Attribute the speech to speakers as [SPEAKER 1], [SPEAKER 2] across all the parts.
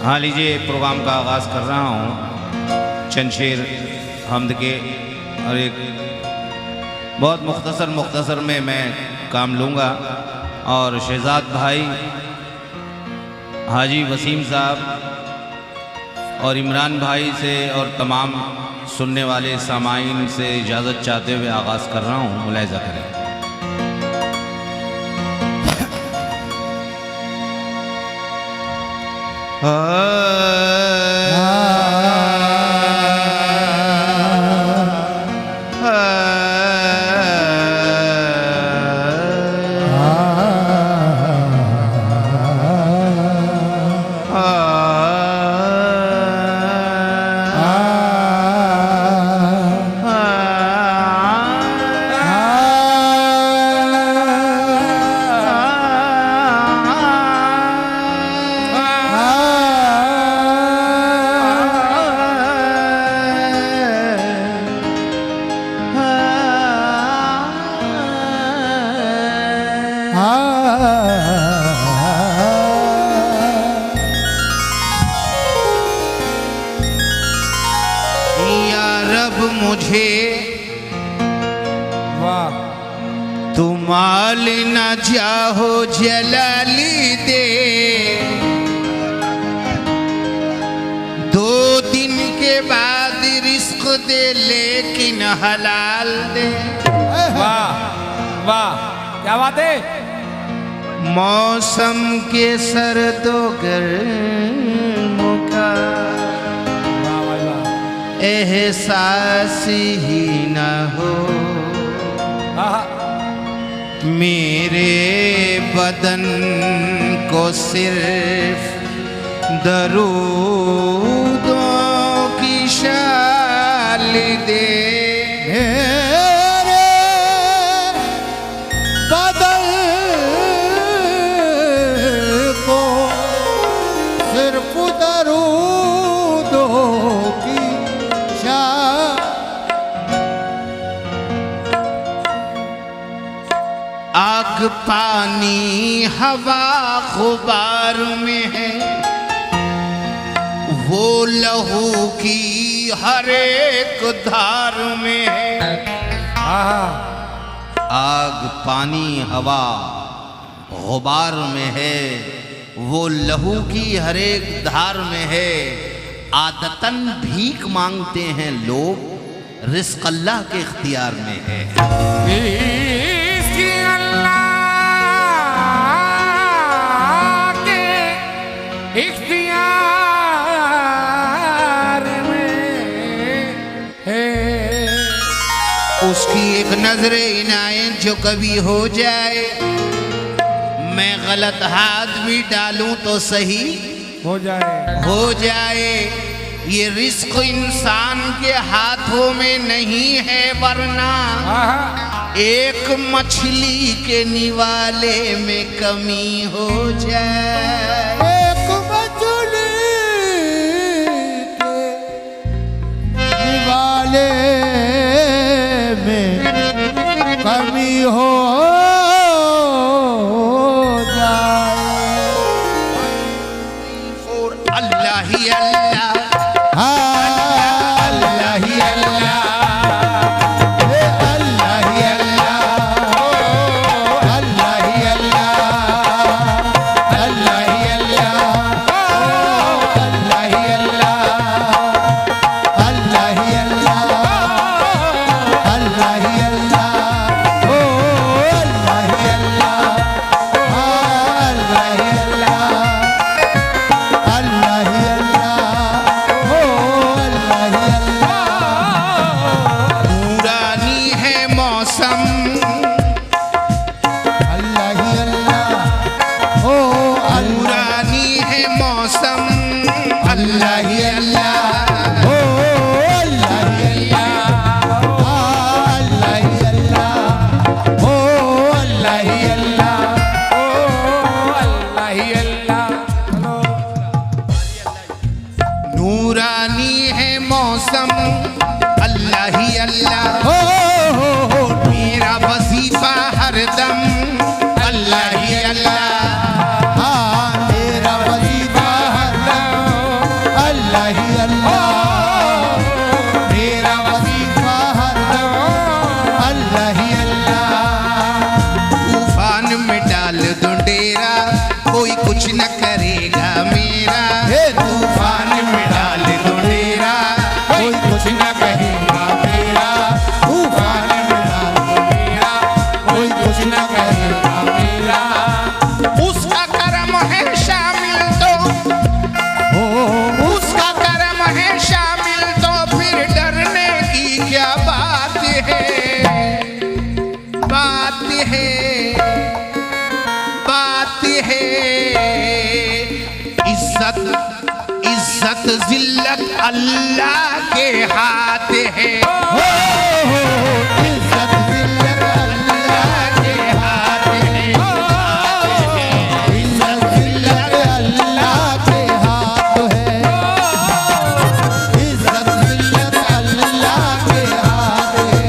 [SPEAKER 1] हाँ लीजिए, प्रोग्राम का आगाज़ कर रहा हूँ चंद शेर हमद के, और एक बहुत मुख्तसर में मैं काम लूँगा। और शहजाद भाई, हाजी वसीम साहब और इमरान भाई से और तमाम सुनने वाले सामाईन से इजाज़त चाहते हुए आगाज़ कर रहा हूँ, मुलाहिज़ा करें। मुझे वाह तुमाल न जाहो जलाली दे, 2 दिन के बाद रिस्क दे लेकिन हलाल दे।
[SPEAKER 2] वाह वाह, क्या बात है।
[SPEAKER 1] मौसम के सर्दो गर्मों का एहसास ही न हो, मेरे बदन को सिर्फ दरूदों की शाल दे। मेरे बदन को सिर्फ दरूदों की आग पानी हवा गुबार में है, वो लहू की हर एक धार में है। आग पानी हवा गुबार में है, वो लहू की हर एक धार में है। आदतन भीख मांगते हैं लोग, रिस्क अल्लाह के इख्तियार में है। उसकी एक नजरे इनायत जो कभी हो जाए, मैं गलत हाथ भी डालूं तो सही
[SPEAKER 2] हो
[SPEAKER 1] जाए। ये रिस्क इंसान के हाथों में नहीं है, वरना एक मछली के निवाले में कमी हो जाए।
[SPEAKER 2] एक मछली के निवाले में कमी हो जाए।
[SPEAKER 1] और अल्लाह ही अल्लाह, अल्लाह ही अल्लाह, अल्लाह ही अल्लाह, अल्लाह ही अल्लाह, अल्लाह ही अल्लाह, अल्लाह ही अल्लाह, अल्लाह ही अल्लाह, अल्लाह ही अल्लाह, ओ अल्लाह ही अल्लाह, अल्लाह ही अल्लाह, अल्लाह ही अल्लाह। कुछ न करेगा मेरा,
[SPEAKER 2] हे
[SPEAKER 1] तूफान में डाल दो डेरा।
[SPEAKER 2] कोई कुछ न कहेगा मेरा, तूफान में डाल दो मेरा, कोई कुछ न कहेगा मेरा।
[SPEAKER 1] उसका कर्म है शामिल तो, उसका कर्म है शामिल तो फिर डरने की क्या बात है, बात है, बात है। इज्जत इज्जत जिल्लत अल्लाह के हाथ है,
[SPEAKER 2] इज्जत जिल्लत अल्लाह के हाथ है, इज्जत जिल्लत अल्लाह के हाथ है, इज्जत जिल्लत अल्लाह के हाथ है,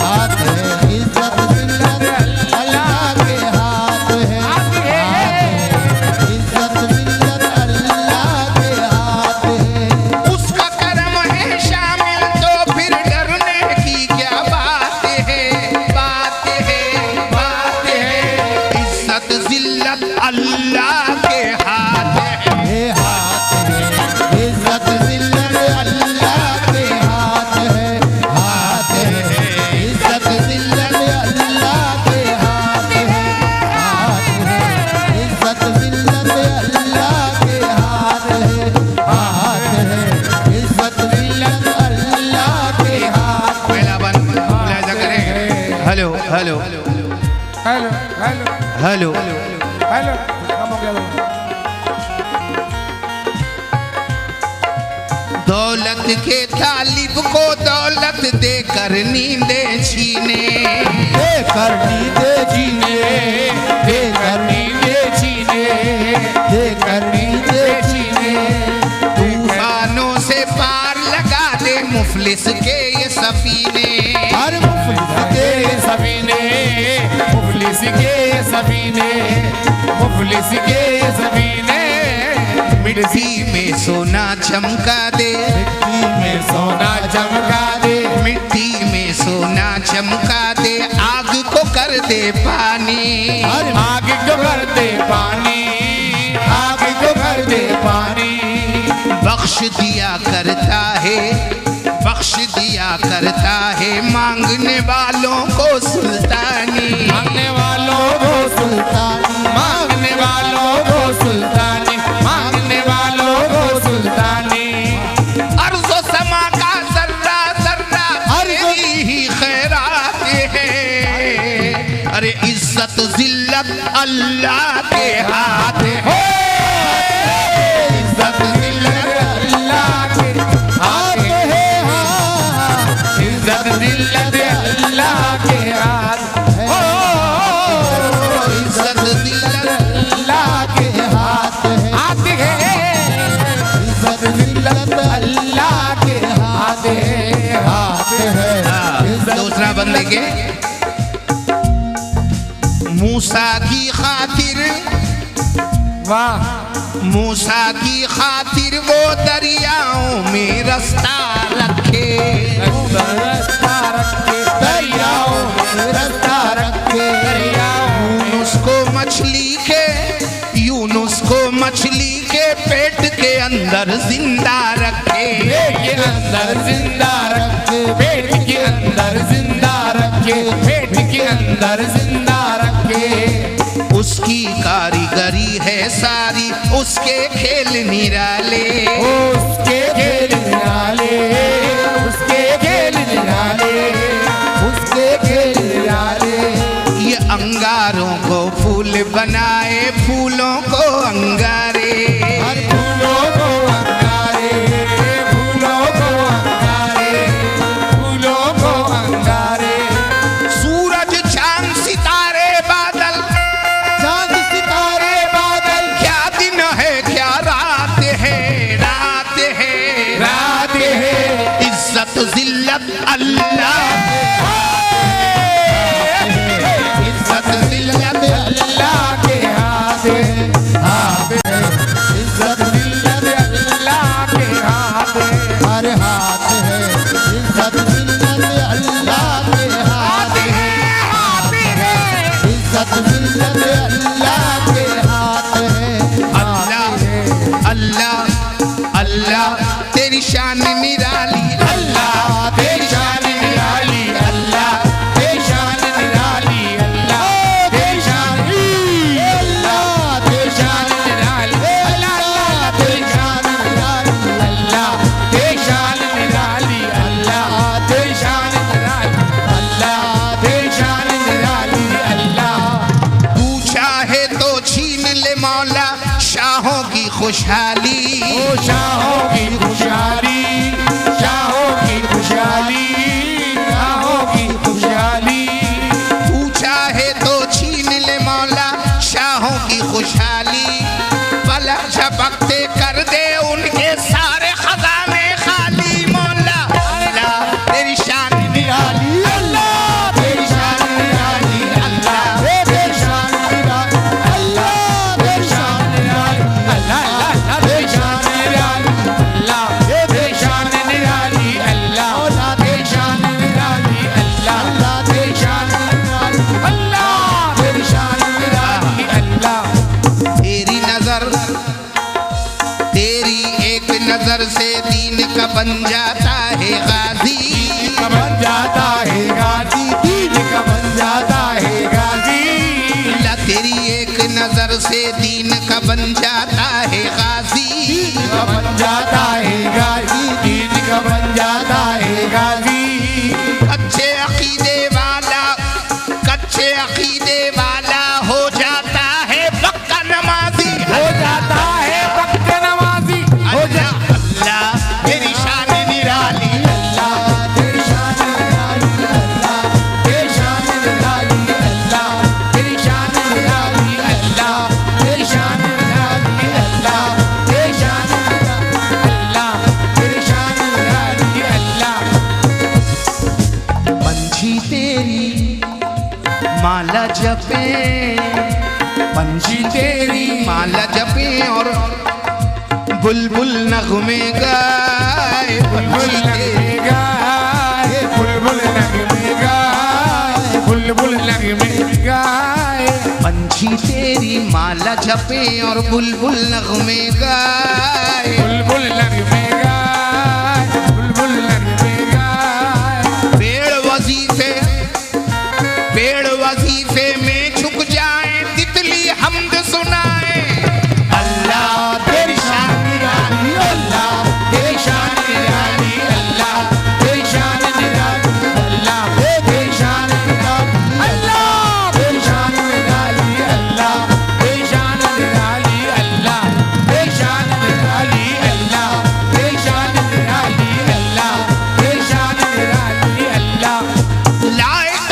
[SPEAKER 2] हाथ है, इज्जत जिल्लत अल्लाह के हाथ है, हाथ है, इज्जत जिल्लत अल्लाह के हाथ है।
[SPEAKER 1] उसका कर्म है शामिल तो फिर डरने की क्या बात है, बात है, बात है। इज्जत जिल्लत अल्लाह के हाथ है,
[SPEAKER 2] ये हाथ है, इज्जत जिल्लत अल्लाह के हाथ है, हाथ है, इज्जत जिल्लत अल्लाह के हाथ है, हाथ है, इज्जत जिल्लत अल्लाह के हाथ है, हाथ है, इज्जत जिल्लत अल्लाह के हाथ।
[SPEAKER 1] पहला बन मुलाजा करें। Hello hello
[SPEAKER 2] hello hello
[SPEAKER 1] hello
[SPEAKER 2] hello, कम हो गया।
[SPEAKER 1] दौलत के तालिब को दौलत देकर नींदें छीने,
[SPEAKER 2] देकर नींदे जीने, देकर नींदे जीने, देकर नींदे जीने,
[SPEAKER 1] तूफानों से पार लगा दे मुफलिस के ये सफीने।
[SPEAKER 2] हर मुफलिस के सफीने, मुफलिस के सफीने, मुफलिस के सफीने,
[SPEAKER 1] मिट्टी में सोना चमका दे,
[SPEAKER 2] मिट्टी में सोना चमका दे,
[SPEAKER 1] मिट्टी में सोना चमका दे, आग को कर दे पानी।
[SPEAKER 2] आग को कर दे पानी, आग को कर दे पानी,
[SPEAKER 1] बख्श दिया करता है, बख्श दिया करता है मांगने वालों को सुल्तानी,
[SPEAKER 2] मांगने वालों को सुल्तानी, मांगने वालों को सुल्तानी, मांगने वालों को सुल्तानी।
[SPEAKER 1] अर्ज़ो समा का जर्रा जर्रा तेरी ही खैरात है। अरे इज्जत जिल्लत अल्लाह के हाथ है,
[SPEAKER 2] इज्जत जिल्लत अल्लाह के हाथ है, इज्जत जिल्लत अल्लाह के हाथ है,
[SPEAKER 1] इज्जत जिल्लत
[SPEAKER 2] अल्लाह के हाथ है, हाथ है, इज्जत जिल्लत अल्लाह के हाथ है, हाथ है।
[SPEAKER 1] दूसरा बंदे के मूसा की खातिर,
[SPEAKER 2] वाह,
[SPEAKER 1] मूसा की खातिर वो दरियाओं में रास्ता रखे,
[SPEAKER 2] रास्ता रखे, दरियाओं में रास्ता रखे, दरियाओं में
[SPEAKER 1] यूनुस को मछली के, यूनुस को मछली के पेट के अंदर जिंदा रखे,
[SPEAKER 2] पेट के अंदर जिंदा रखे, पेट के अंदर जिंदा रखे, पेट के अंदर जिंदा रखे।
[SPEAKER 1] उसकी कारीगरी है सारी, उसके खेल निराले,
[SPEAKER 2] उसके खेल निराले, उसके खेल निराले, उसके खेल निराले।
[SPEAKER 1] ये अंगारों को फूल बनाए, फूलों को अंगारे,
[SPEAKER 2] हर फूलों को अंगारे, फूलों को अंगारे, फूलों को अंगारे।
[SPEAKER 1] सूरज चांद सितारे बादल,
[SPEAKER 2] चांद सितारे बादल,
[SPEAKER 1] क्या दिन है क्या रात है, रात है,
[SPEAKER 2] रात है,
[SPEAKER 1] इज्जत जिल्लत अल्लाह,
[SPEAKER 2] इज्जत जिल्लत अल्लाह के हाथ है, हाथ है, इज्जत जिल्लत अल्लाह के हाथ है, हर हाथ है, इज्जत जिल्लत अल्लाह के हाथ है, हाथ है, इज्जत जिल्लत अल्लाह के हाथ है,
[SPEAKER 1] शाहों की खुशहाली,
[SPEAKER 2] ओ शाहों की खुशहाली, शाहों की खुशहाली, शाहों की खुशहाली।
[SPEAKER 1] तू चाहे तो छीन ले मौला शाहों की खुशहाली, पलक झपकते कर दे उनके सारे खजाने खाली। मौला अल्लाह तेरी शान निराली,
[SPEAKER 2] अल्लाह तेरी शान निराली, अल्लाह तेरी शान निराली, अल्लाह तेरी शान निराली, अल्लाह तेरी शान निराली, अल्लाह तेरी शान निराली, अल्लाह तेरी शान निराली, अल्लाह तेरी शान निराली, अल्लाह तेरी शान निराली, अल्लाह।
[SPEAKER 1] तेरी नजर, तेरी एक नजर से दीन का बन जाता है गाजी,
[SPEAKER 2] का बन जाता है गाजी, दीन का बन जाता है गाजी।
[SPEAKER 1] अल्लाह तेरी एक नजर से दीन का बन जाता है गाजी,
[SPEAKER 2] का बन जाता है गाजी, दीन का बन जाता है गाजी।
[SPEAKER 1] कच्चे अकीदे वाला, कच्चे अकीदे वाला हो जाता है पक्का नमाजी।
[SPEAKER 2] हो जाता है वक्त नमाजी, हो जा
[SPEAKER 1] अल्लाह तेरी शान निराली,
[SPEAKER 2] अल्लाह तेरी शान निराली, अल्लाह तेरी शान निराली, अल्लाह तेरी शान निराली, अल्लाह तेरी शान निराली, अल्लाह तेरी शान निराली, अल्लाह तेरी शान निराली, अल्लाह।
[SPEAKER 1] पंछी तेरी माला जपे, पंछी तेरी माला जपे और बुलबुल नगमे गाए,
[SPEAKER 2] बुलबुल नगमे गाए, बुलबुल नगमे गाए, बुलबुल नगमे गाए।
[SPEAKER 1] पंछी तेरी माला जपे और बुलबुल नगमे गाए।
[SPEAKER 2] बुलबुल नगमे गाए, बुलबुल नगमे गाए।
[SPEAKER 1] पेड़ वजीफे में झुक जाए, तितली हमद सुनाए।
[SPEAKER 2] अल्लाह तेरी शान निराली, अल्लाह तेरी शान निराली, अल्लाह तेरी शान निराली, अल्लाह तेरी शान निराली, अल्लाह तेरी शान निराली, अल्लाह तेरी शान निराली, अल्लाह तेरी शान निराली, अल्लाह तेरी शान निराली, अल्लाह तेरी शान निराली, अल्लाह।
[SPEAKER 1] लायक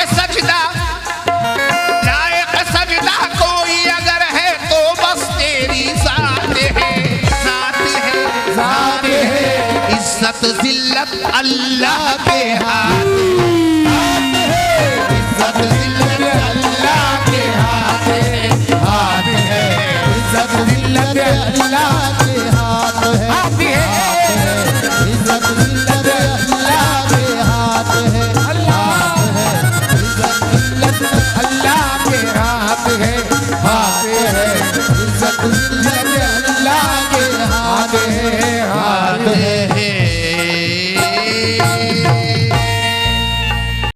[SPEAKER 1] सजदा कोई अगर है तो बस तेरी ज़ात है, ज़ात है,
[SPEAKER 2] ज़ात है।
[SPEAKER 1] इज्जत जिल्लत अल्लाह के हाथ,
[SPEAKER 2] इज्जत जिल्लत अल्लाह के हाथ है, हाथ है। इज्जत जिल्लत अल्लाह